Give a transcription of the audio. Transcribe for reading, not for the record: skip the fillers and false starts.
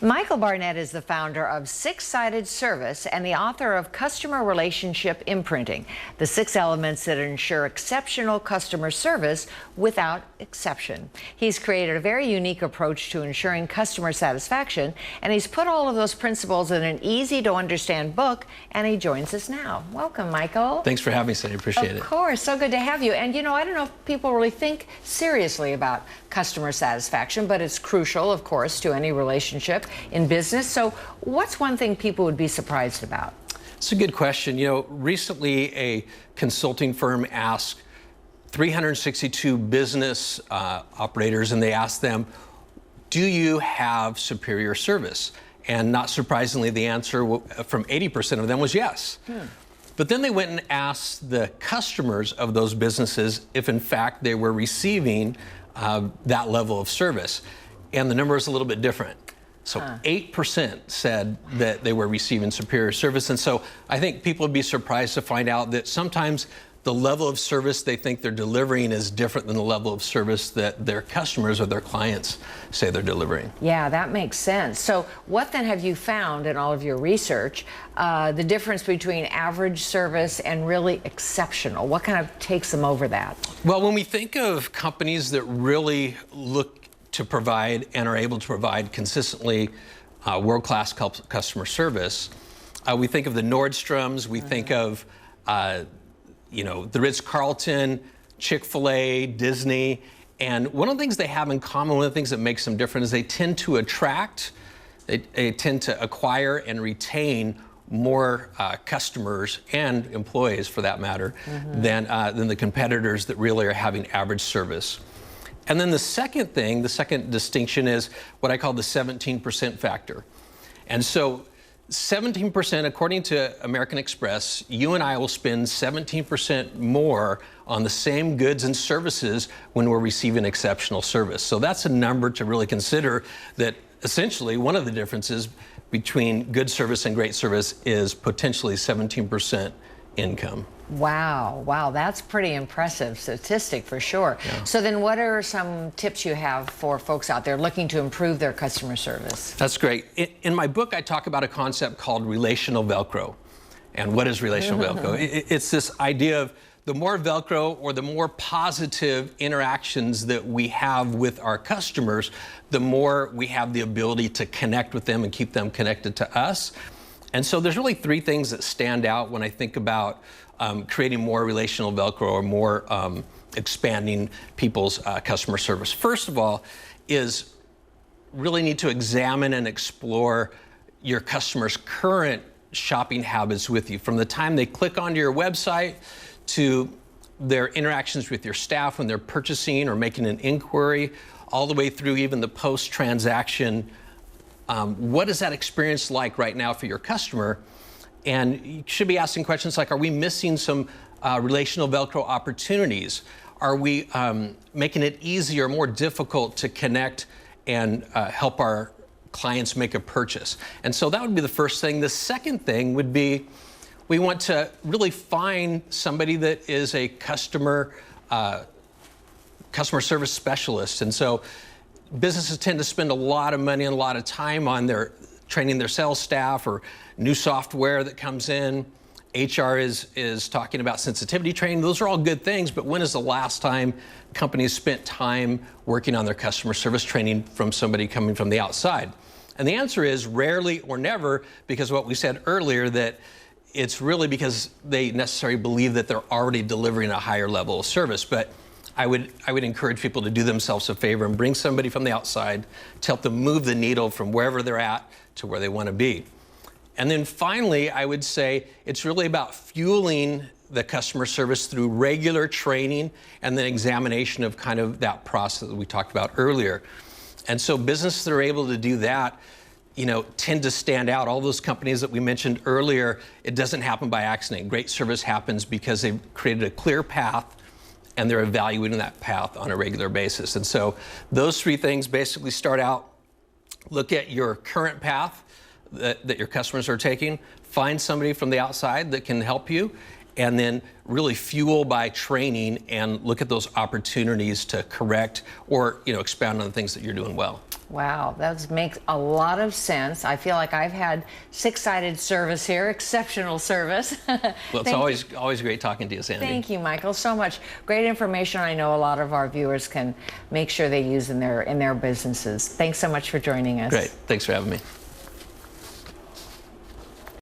Michael Barnett is the founder of Six-Sided Service and the author of Customer Relationship Imprinting, the 6 elements that ensure exceptional customer service without exception. He's created a very unique approach to ensuring customer satisfaction, and he's put all of those principles in an easy-to-understand book, and he joins us now. Welcome, Michael. Thanks for having me, Cindy. Appreciate it. Of course. So good to have you. And, you know, I don't know if people really think seriously about customer satisfaction, but it's crucial, of course, to any relationship in business. So what's one thing people would be surprised about? It's a good question. You know, recently a consulting firm asked 362 business operators, and they asked them, do you have superior service? And not surprisingly, the answer from 80% of them was yes. But then they went and asked the customers of those businesses if in fact they were receiving that level of service. And the number is a little bit different. So 8% said that they were receiving superior service. And so I think people would be surprised to find out that sometimes the level of service they think they're delivering is different than the level of service that their customers or their clients say they're delivering. Yeah, that makes sense. So what then have you found in all of your research, the difference between average service and really exceptional? What kind of takes them over that? Well, when we think of companies that really look to provide and are able to provide consistently world-class customer service, we think of the Nordstroms, we think of you know, the Ritz-Carlton, Chick-fil-A, Disney, and one of the things they have in common, one of the things that makes them different is they tend to attract, they tend to acquire and retain more customers and employees, for that matter, than the competitors that really are having average service. And then the second thing, the second distinction is what I call the 17% factor. And so 17%, according to American Express, you and I will spend 17% more on the same goods and services when we're receiving exceptional service. So that's a number to really consider, that essentially one of the differences between good service and great service is potentially 17% income. Wow, wow, that's pretty impressive statistic for sure. Yeah. So then what are some tips you have for folks out there looking to improve their customer service? That's great. In my book, I talk about a concept called relational Velcro. And what is relational Velcro? It's this idea of the more Velcro or the more positive interactions that we have with our customers, the more we have the ability to connect with them and keep them connected to us. And so there's really 3 things that stand out when I think about creating more relational Velcro or more expanding people's customer service. First of all is really need to examine and explore your customers' current shopping habits with you. From the time they click onto your website to their interactions with your staff when they're purchasing or making an inquiry, all the way through even the post-transaction. What is that experience like right now for your customer? And you should be asking questions like, are we missing some relational Velcro opportunities? Are we making it easier or more difficult to connect and help our clients make a purchase? And so that would be the first thing. The second thing would be, we want to really find somebody that is a customer service specialist. And so businesses tend to spend a lot of money and a lot of time on their training their sales staff or new software that comes in. HR is talking about sensitivity training. Those are all good things, but when is the last time companies spent time working on their customer service training from somebody coming from the outside? And the answer is rarely or never, because what we said earlier, that it's really because they necessarily believe that they're already delivering a higher level of service. But I would encourage people to do themselves a favor and bring somebody from the outside to help them move the needle from wherever they're at to where they want to be. And then finally, I would say it's really about fueling the customer service through regular training and then examination of kind of that process that we talked about earlier. And so businesses that are able to do that, you know, tend to stand out. All those companies that we mentioned earlier, it doesn't happen by accident. Great service happens because they've created a clear path and they're evaluating that path on a regular basis. And so those 3 things basically start out: look at your current path that your customers are taking, find somebody from the outside that can help you, and then really fuel by training and look at those opportunities to correct or expand on the things that you're doing well. Wow, that makes a lot of sense. I feel like I've had six-sided service here, exceptional service. Well, it's always great talking to you, Sandy. Thank you, Michael, so much. Great information. I know a lot of our viewers can make sure they use in their businesses. Thanks so much for joining us. Great. Thanks for having me.